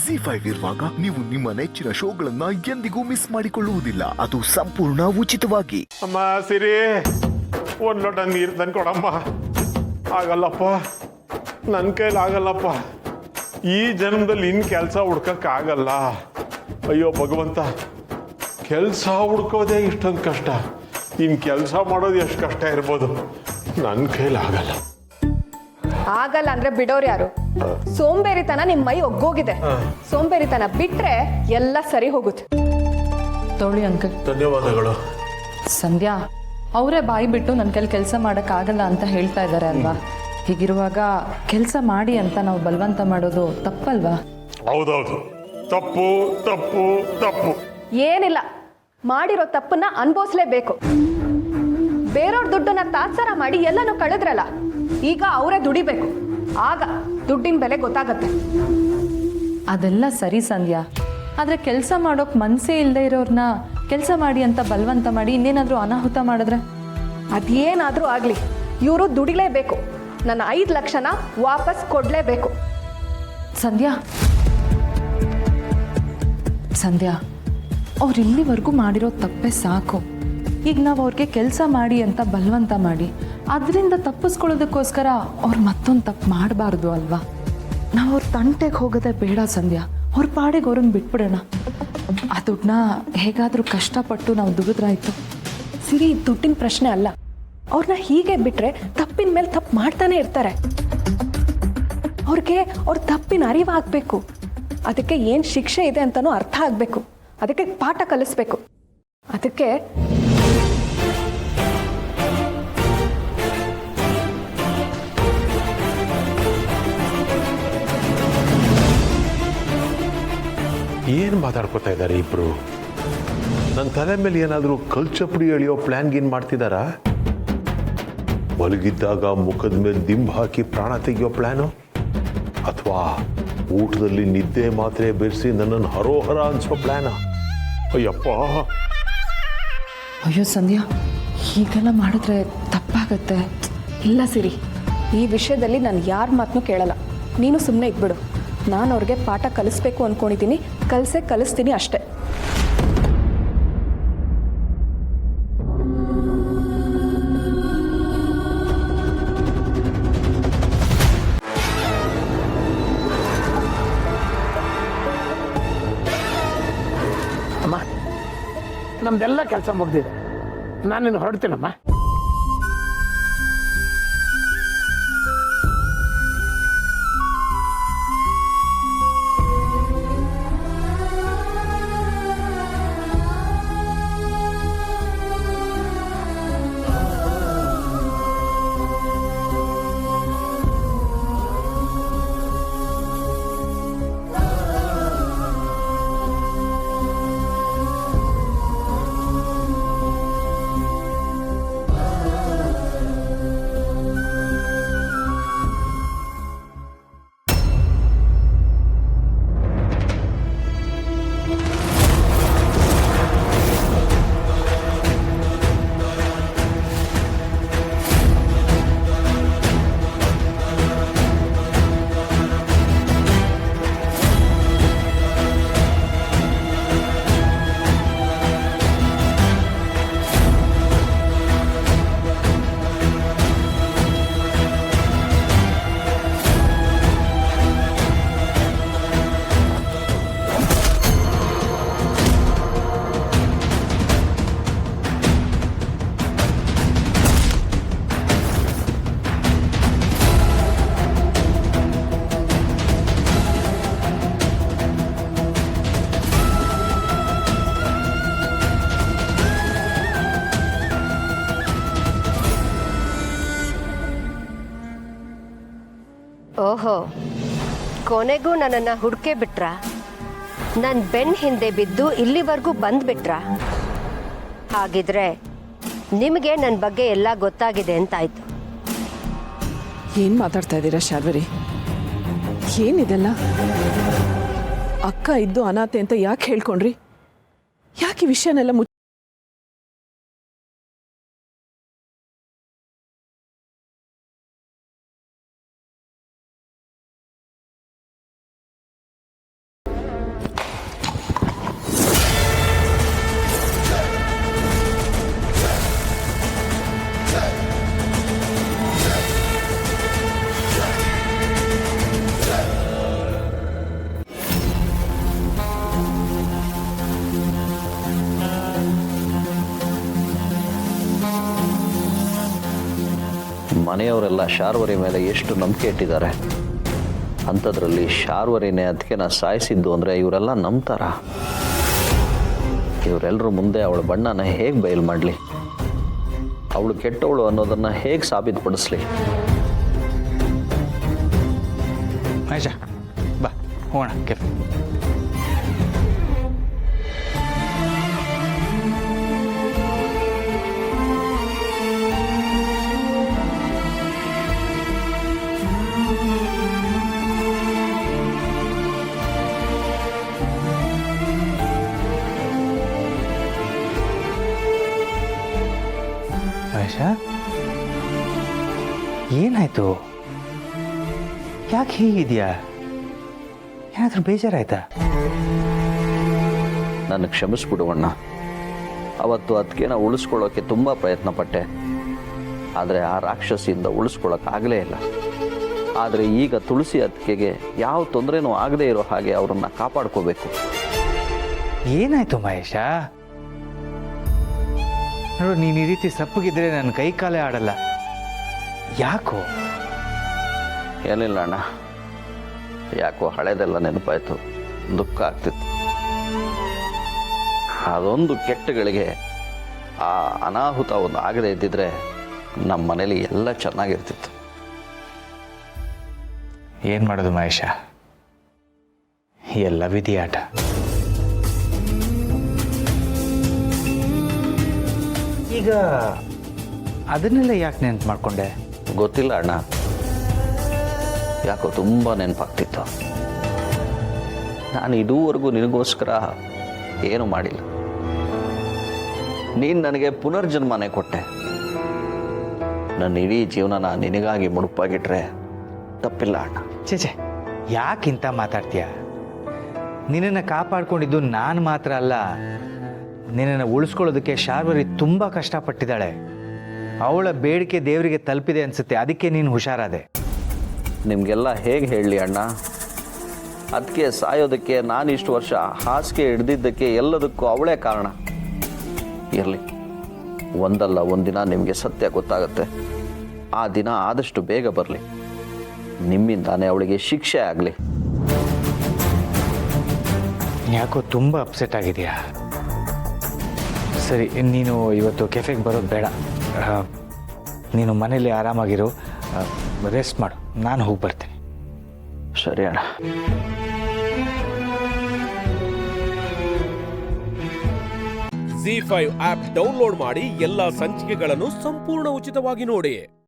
ಜಿ5 ಇರುವಾಗ ನೀವು ನಿಮ್ಮ ನೆಚ್ಚಿನ ಶೋಗಳನ್ನ ಎಂದಿಗೂ ಮಿಸ್ ಮಾಡಿಕೊಳ್ಳುವುದಿಲ್ಲ. ಅದು ಸಂಪೂರ್ಣ ಉಚಿತವಾಗಿ. ಅಮ್ಮ ಸಿರಿ, ಒಂದು ಲೋಟ ನೀರು ತಂದ್ಕೊಡಮ್ಮ. ಆಗಲ್ಲಪ್ಪ, ನನ್ನ ಕೈಲಿ ಆಗಲ್ಲಪ್ಪ. ಈ ಜನ್ಮದಲ್ಲಿ ಇನ್ನು ಕೆಲಸ ಹುಡ್ಕಕ್ಕಾಗಲ್ಲ. ಅಯ್ಯೋ ಭಗವಂತ, ಕೆಲಸ ಹುಡ್ಕೋದೇ ಇಷ್ಟೊಂದು ಕಷ್ಟ, ಇನ್ನು ಕೆಲಸ ಮಾಡೋದು ಎಷ್ಟು ಕಷ್ಟ ಇರ್ಬೋದು. ನನ್ನ ಕೈಲಿ ಆಗಲ್ಲ. ಆಗಲ್ಲ ಅಂದ್ರೆ ಬಿಡೋರು ಯಾರು? ಸೋಂಬೇರಿತನ ನಿಮ್ ಮೈ ಒಗ್ಗೋಗಿದೆ. ಸೋಂಬೇರಿತನ ಬಿಟ್ರೆ ಎಲ್ಲ ಸರಿ ಹೋಗುತ್ತೆ. ತೋಳಿ ಅಂಕಲ್. ಧನ್ಯವಾದಗಳು. ಸಂಧ್ಯಾ ಅವರೇ ಬಾಯಿ ಬಿಟ್ಟು ನನ್ನ ಕೈಲಿ ಕೆಲಸ ಮಾಡೋಕ್ಕಾಗಲ್ಲ ಅಂತ ಹೇಳ್ತಾ ಇದ್ದಾರೆ ಅಲ್ವಾ? ಹೀಗಿರುವಾಗ ಕೆಲಸ ಮಾಡಿ ಅಂತ ನಾವು ಬಲವಂತ ಮಾಡೋದು ತಪ್ಪಲ್ವಾ? ಹೌದೌದು, ತಪ್ಪು ತಪ್ಪು ತಪ್ಪು. ಏನಿಲ್ಲ, ಮಾಡಿರೋ ತಪ್ಪನ್ನ ಅನ್ಭವಿಸ್ಲೇಬೇಕು. ಬೇರೆಯವ್ರ ದುಡ್ಡನ್ನ ತಾತ್ಸಾರ ಮಾಡಿ ಎಲ್ಲನೂ ಕಳೆದ್ರಲ್ಲ, ಈಗ ಅವರೇ ದುಡಿಬೇಕು. ಆಗ ದುಡ್ಡಿನ ಬೆಲೆ ಗೊತ್ತಾಗತ್ತೆ. ಅದೆಲ್ಲ ಸರಿ ಸಂಧ್ಯಾ, ಆದರೆ ಕೆಲಸ ಮಾಡೋಕೆ ಮನಸ್ಸೇ ಇಲ್ಲದೆ ಇರೋರ್ನ ಕೆಲಸ ಮಾಡಿ ಅಂತ ಬಲವಂತ ಮಾಡಿ ಇನ್ನೇನಾದರೂ ಅನಾಹುತ ಮಾಡಿದ್ರೆ? ಅದೇನಾದರೂ ಆಗಲಿ, ಇವರು ದುಡಿಲೇಬೇಕು. ನನ್ನ 5 ಲಕ್ಷನ ವಾಪಸ್ ಕೊಡಲೇಬೇಕು. ಸಂಧ್ಯಾ ಸಂಧ್ಯಾ ಅವ್ರು ಇಲ್ಲಿವರೆಗೂ ಮಾಡಿರೋ ತಪ್ಪೇ ಸಾಕು. ಈಗ ನಾವು ಅವ್ರಿಗೆ ಕೆಲಸ ಮಾಡಿ ಅಂತ ಬಲವಂತ ಮಾಡಿ ಅದರಿಂದ ತಪ್ಪಿಸ್ಕೊಳ್ಳೋದಕ್ಕೋಸ್ಕರ ಅವ್ರು ಮತ್ತೊಂದು ತಪ್ಪು ಮಾಡಬಾರ್ದು ಅಲ್ವಾ? ನಾವು ಅವ್ರ ತಂಟೆಗೆ ಹೋಗೋದೇ ಬೇಡ ಸಂಧ್ಯಾ. ಅವ್ರ ಪಾಡಿಗೆ ಅವ್ರನ್ನ ಬಿಟ್ಬಿಡೋಣ. ಆ ದುಡ್ಡನ್ನ ಹೇಗಾದರೂ ಕಷ್ಟಪಟ್ಟು ನಾವು ದುಡಿದ್ರಾಯ್ತು. ಸಿರಿ, ದುಡ್ಡಿನ ಪ್ರಶ್ನೆ ಅಲ್ಲ. ಅವ್ರನ್ನ ಹೀಗೆ ಬಿಟ್ರೆ ತಪ್ಪಿನ ಮೇಲೆ ತಪ್ಪು ಮಾಡ್ತಾನೆ ಇರ್ತಾರೆ. ಅವ್ರಿಗೆ ಅವ್ರ ತಪ್ಪಿನ ಅರಿವಾಗಬೇಕು. ಅದಕ್ಕೆ ಏನು ಶಿಕ್ಷೆ ಇದೆ ಅಂತಲೂ ಅರ್ಥ ಆಗಬೇಕು. ಅದಕ್ಕೆ ಪಾಠ ಕಲಿಸ್ಬೇಕು. ಅದಕ್ಕೆ ಏನು ಮಾತಾಡ್ಕೋತಾ ಇದ್ದಾರೆ ಇಬ್ರು? ನನ್ನ ತಲೆ ಮೇಲೆ ಏನಾದರೂ ಕಲ್ಚಪುಡಿ ಎಳೆಯೋ ಪ್ಲಾನ್ ಗೀನ್ ಮಾಡ್ತಿದ್ದಾರಾ? ಮಲಗಿದ್ದಾಗ ಮುಖದ ಮೇಲೆ ದಿಂಬು ಹಾಕಿ ಪ್ರಾಣ ತೆಗೆಯೋ ಪ್ಲಾನು, ಅಥವಾ ಊಟದಲ್ಲಿ ನಿದ್ದೆ ಮಾತ್ರೆ ಬೆರೆಸಿ ನನ್ನನ್ನು ಹರೋಹರ ಅನ್ಸೋ ಪ್ಲಾನ? ಅಯ್ಯಪ್ಪ! ಅಯ್ಯೋ ಸಂಧ್ಯಾ, ಹೀಗೆಲ್ಲ ಮಾಡಿದ್ರೆ ತಪ್ಪಾಗತ್ತೆ. ಇಲ್ಲ ಸಿರಿ, ಈ ವಿಷಯದಲ್ಲಿ ನಾನು ಯಾರ ಮಾತನ್ನೂ ಕೇಳಲ್ಲ. ನೀನು ಸುಮ್ಮನೆ ಇದ್ಬಿಡು. ನಾನು ಅವ್ರಿಗೆ ಪಾಠ ಕಲಿಸ್ಬೇಕು ಅಂದ್ಕೊಂಡಿದ್ದೀನಿ. ಕಲಿಸ್ತೀನಿ ಅಷ್ಟೇ. ಅಮ್ಮ, ನಮ್ದೆಲ್ಲ ಕೆಲಸ ಮುಗ್ದಿದೆ. ನಾನು ಹೊರಡ್ತೀನಮ್ಮ. ಓಹೋ, ಕೊನೆಗೂ ನನ್ನನ್ನು ಹುಡುಕೇ ಬಿಟ್ರಾ? ನನ್ನ ಬೆನ್ನ ಹಿಂದೆ ಬಿದ್ದು ಇಲ್ಲಿವರೆಗೂ ಬಂದ್ಬಿಟ್ರಾ? ಹಾಗಿದ್ರೆ ನಿಮಗೆ ನನ್ನ ಬಗ್ಗೆ ಎಲ್ಲ ಗೊತ್ತಾಗಿದೆ ಅಂತಾಯ್ತು. ಏನು ಮಾತಾಡ್ತಾ ಇದ್ದೀರಾ ಶಾರ್ವರಿ? ಏನಿದೆಲ್ಲ? ಅಕ್ಕ ಇದ್ದು ಅನಾಥೆ ಅಂತ ಯಾಕೆ ಹೇಳ್ಕೊಂಡ್ರಿ? ಯಾಕೆ ಈ ವಿಷಯನೆಲ್ಲ ಮನೆಯವರೆಲ್ಲ ಶಾರ್ವರಿ ಮೇಲೆ ಎಷ್ಟು ನಂಬಿಕೆ ಇಟ್ಟಿದ್ದಾರೆ. ಅಂಥದ್ರಲ್ಲಿ ಶಾರ್ವರಿನೇ ಅದಕ್ಕೆ ಸಾಯಿಸಿದ್ದು ಅಂದರೆ ಇವರೆಲ್ಲ ನಂಬ್ತಾರ? ಇವರೆಲ್ಲರೂ ಮುಂದೆ ಅವಳ ಬಣ್ಣನ ಹೇಗೆ ಬಯಲು ಮಾಡಲಿ? ಅವಳು ಕೆಟ್ಟವಳು ಅನ್ನೋದನ್ನು ಹೇಗೆ ಸಾಬೀತುಪಡಿಸ್ಲಿ? ಮಹೇಶ ಬಾ ಹೋಗೋಣ ಕೆಫೆ. ಮಹೇಶ ಏನಾಯ್ತು? ಯಾಕೆ ಹೀಗಿದೆಯಾ? ಏನಾದರೂ ಬೇಜಾರಾಯ್ತಾ? ನನ್ನ ಕ್ಷಮಿಸ್ಬಿಡುವಣ್ಣ. ಅವತ್ತು ಅದಕ್ಕೆ ಉಳಿಸ್ಕೊಳ್ಳೋಕ್ಕೆ ತುಂಬ ಪ್ರಯತ್ನ ಪಟ್ಟೆ, ಆದರೆ ಆ ರಾಕ್ಷಸಿಯಿಂದ ಉಳಿಸ್ಕೊಳ್ಳೋಕ್ಕಾಗಲೇ ಇಲ್ಲ. ಆದರೆ ಈಗ ತುಳಸಿ ಅದಕ್ಕೆ ಯಾವ ತೊಂದರೆನೂ ಆಗದೇ ಇರೋ ಹಾಗೆ ಅವರನ್ನು ಕಾಪಾಡ್ಕೋಬೇಕು. ಏನಾಯ್ತು ಮಹೇಶ? ನೋಡು, ನೀನು ಈ ರೀತಿ ಸಪ್ಪಗಿದ್ರೆ ನನ್ನ ಕೈ ಕಾಲೇ ಆಡಲ್ಲ. ಯಾಕೋ? ಏನಿಲ್ಲ ಅಣ್ಣ, ಯಾಕೋ ಹಳೆದೆಲ್ಲ ನೆನಪಾಯ್ತು, ದುಃಖ ಆಗ್ತಿತ್ತು. ಅದೊಂದು ಕೆಟ್ಟಗಳಿಗೆ ಆ ಅನಾಹುತ ಒಂದು ಆಗದೆ ಇದ್ದಿದ್ರೆ ನಮ್ಮ ಮನೇಲಿ ಎಲ್ಲ ಚೆನ್ನಾಗಿರ್ತಿತ್ತು. ಏನು ಮಾಡೋದು ಮಹೇಶ, ಎಲ್ಲ ವಿಧಿಯಾಟ. ಈಗ ಅದನ್ನೆಲ್ಲ ಯಾಕೆ ನೆನ್ಪು ಮಾಡಿಕೊಂಡೆ? ಗೊತ್ತಿಲ್ಲ ಅಣ್ಣ, ಯಾಕೋ ತುಂಬ ನೆನಪಾಗ್ತಿತ್ತು. ನಾನು ಇದುವರೆಗೂ ನಿನಗೋಸ್ಕರ ಏನು ಮಾಡಿಲ್ಲ. ನೀನು ನನಗೆ ಪುನರ್ಜನ್ಮನೆ ಕೊಟ್ಟೆ. ನನ್ನ ಇಡೀ ಜೀವನನ ನಿನಗಾಗಿ ಮುಡುಪಾಗಿಟ್ರೆ ತಪ್ಪಿಲ್ಲ ಅಣ್ಣ. ಚೇಚೆ, ಯಾಕಿಂತ ಮಾತಾಡ್ತೀಯ? ನಿನ್ನನ್ನು ಕಾಪಾಡ್ಕೊಂಡಿದ್ದು ನಾನು ಮಾತ್ರ ಅಲ್ಲ, ನಿನ್ನನ್ನು ಉಳಿಸ್ಕೊಳ್ಳೋದಕ್ಕೆ ಶಾರ್ವರಿ ತುಂಬ ಕಷ್ಟಪಟ್ಟಿದ್ದಾಳೆ. ಅವಳ ಬೇಡಿಕೆ ದೇವರಿಗೆ ತಲುಪಿದೆ ಅನಿಸುತ್ತೆ, ಅದಕ್ಕೆ ನೀನು ಹುಷಾರಾದೆ. ನಿಮಗೆಲ್ಲ ಹೇಗೆ ಹೇಳಲಿ ಅಣ್ಣ? ಅದಕ್ಕೆ ಸಾಯೋದಕ್ಕೆ ನಾನು ಇಷ್ಟು ವರ್ಷ ಹಾಸಿಗೆ ಹಿಡ್ದಿದ್ದಕ್ಕೆ ಎಲ್ಲದಕ್ಕೂ ಅವಳೇ ಕಾರಣ. ಇರಲಿ, ಒಂದಲ್ಲ ಒಂದಿನ ನಿಮಗೆ ಸತ್ಯ ಗೊತ್ತಾಗುತ್ತೆ. ಆ ದಿನ ಆದಷ್ಟು ಬೇಗ ಬರಲಿ. ನಿಮ್ಮಿಂದಾನೇ ಅವಳಿಗೆ ಶಿಕ್ಷೆ ಆಗಲಿ. ಯಾಕೋ ತುಂಬ ಅಪ್ಸೆಟ್ ಆಗಿದೆಯಾ? ಸರಿ, ನೀನು ಇವತ್ತು ಕೆಫೆಗೆ ಬರೋದು ಬೇಡ. ನೀನು ಮನೇಲಿ ಆರಾಮಾಗಿರು, ರೆಸ್ಟ್ ಮಾಡು. ನಾನು ಹೋಗಿ ಬರ್ತೀನಿ. ಸರಿ ಅಣ್ಣ. ZEE5 ಆಪ್ ಡೌನ್ಲೋಡ್ ಮಾಡಿ ಎಲ್ಲಾ ಸಂಚಿಕೆಗಳನ್ನು ಸಂಪೂರ್ಣ ಉಚಿತವಾಗಿ ನೋಡಿ.